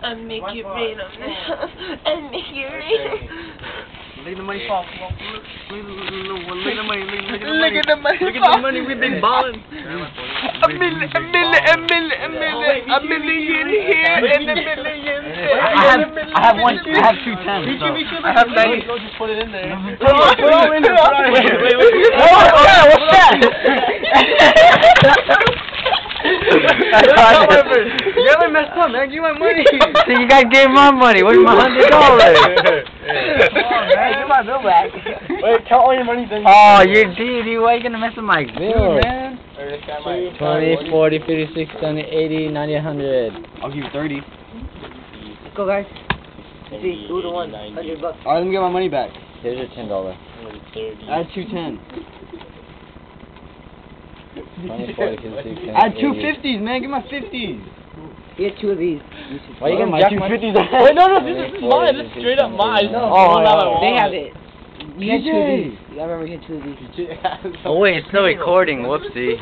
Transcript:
And make you read them. And make you read them. Look at the money fall. Look at the money. Look at the money. Look at the money. We've been balling. A million here and a million there. I have one. I have 2 tens. So. I have 90. Just put it in there. Wait. What's that? You got me messed up, man. Give me my money. See, you guys gave my money. Where's my $100? Come on, man. Get my bill back. Wait, count all your money then. Oh, you dude, why are you gonna mess with my bill, man? 20, 40, 50, 60, 70, 80, 90, 100. I'll give you 30. Let's go, guys. Let's see, who the one? $100. Alright, let me get my money back. Here's your $10. Add 2 10s. 20, 40, 50, 60, Add 2 50s, man. Get my 50s. Get 2 of these. Why are you gonna my jack 2 my... 50s? Wait, no, this is mine. This is straight up mine. No, they have it. You get 2 of these. I remember you get 2 of these. Oh wait, it's still recording. Whoopsie.